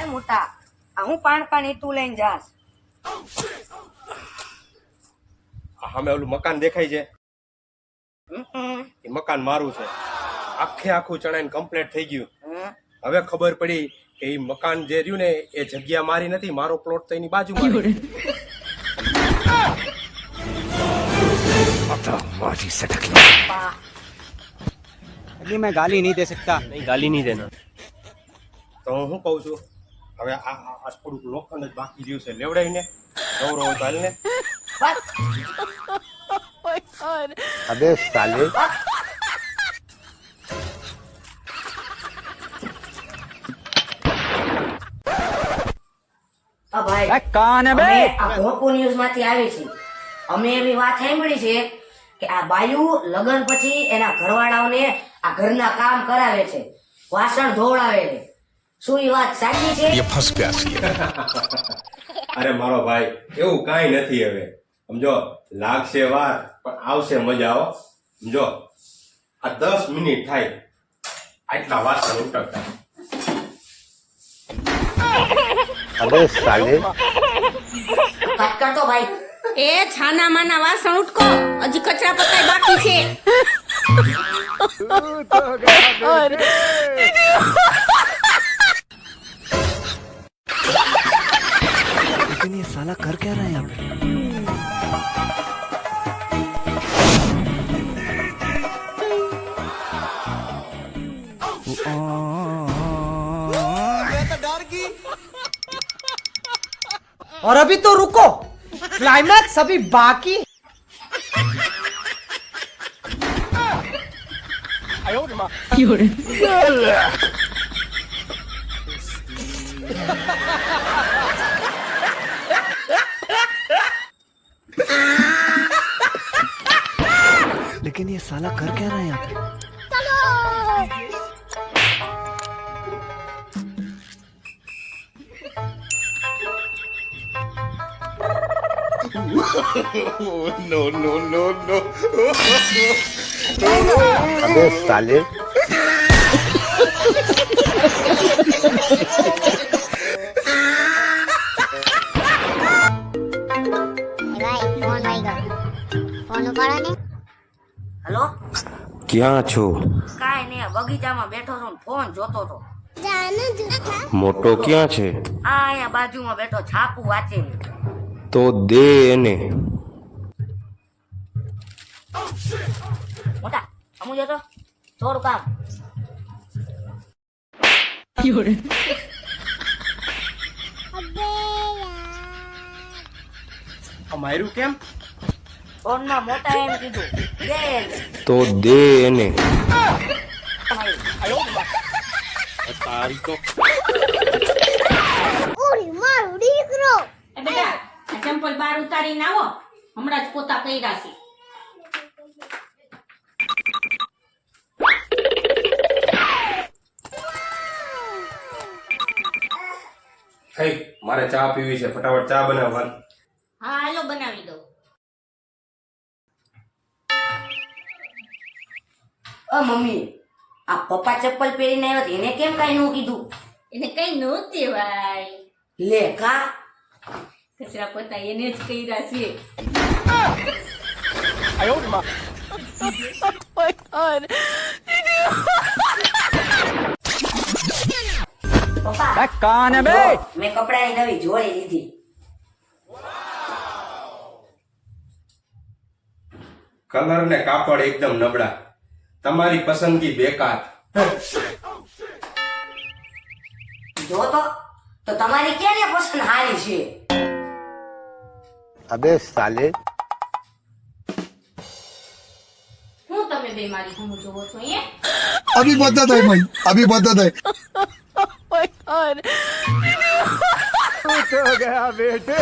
ભાઈ મોટા હું પાણી તું લઈને જાસ સામે ઓલું મકાન દેખાય છે એ મકાન મારું છે આખે આખું ચણાઈને કમ્પ્લીટ થઈ ગયું હવે ખબર પડી કે એ મકાન જે રહ્યું ને એ જગ્યા મારી નથી મારો પ્લોટ તો એની બાજુમાં अभी मैं गाली नहीं दे सकता। નહીં ગાલી નહીં દેના તો હું શું કહું છું હવે આ થોડુંક લોખંડ જ બાકી રહ્યું છે લેવડાવીને ગૌરવ હોય તો હાલને अबे साले ભાઈ कौन है बे? આ ભોપુ ન્યૂઝ માંથી આવી છે અમે એવી વાત સાંભળી છે કે આ બાયુ લગ્ન પછી એના ઘરવાળાઓને આ ઘરના કામ કરાવે છે વાસણ ધોવડાવે છે શું એ વાત સાચી છે અરે મારો ભાઈ એવું કાંઈ નથી હવે સમજો લાગશે વાર પણ આવશે મજા આવો સમજો આ 10 મિનિટ થાય આટલા વાસણ ઉટકતા अबे साले વાત કરતો ભાઈ એ છાના માના વાસણ ઉટકો હજી કચરા પતાય બાકી છે लेकिन ये साला कर क्या रहा है यहाँ पे? और अभी तो रुको क्लाइमैक्स अभी बाकी लेकिन ये साला कर क्या रहा है यहाँ पे? अबे साले ભાઈ ફોન વાગ્યો ફોન ઉપાડો ને હેલો ક્યાં છો કાંઈ નહીં બગીચામાં બેઠો છું ને ફોન જોતો હતો મોટો ક્યાં છે આ અહીંયા બાજુમાં બેઠો છાપું વાંચે તો દે એને મોટા સમજો તો થોડું કામ માર્યું કેમ ફોનમાં મોટા એમ કીધું દે એને. તો દે એને તારી તો ઓરી મારું દીકરો એ બેટા આ ચંપલ બાર ઉતારીને આવો હમણાં જ પોતા કર્યા છે હે મારે ચા પીવી છે ફટાફટ ચા બનાવવાની હા હાલો બનાવી દો મમ્મી આ પપ્પા ચપ્પલ પહેરીને આવ્યો તો એને કેમ કાંઈ ન કીધું એને કઈ ન દેવાય લે કા કચરા પતા એને જ કર્યા છે પપ્પા कौन है बे? મેં કપડાની નવી જોડી લીધી કલર ને કાપડ એકદમ નબળા તમારી પસંદગી બેકાર જો તો તમારી ક્યારે પસંદ હારી છે अबे साले હું તમે બે મારી સામું જોવો છો એ अभी बदत है भाई अभी बदत है तो गया बेटे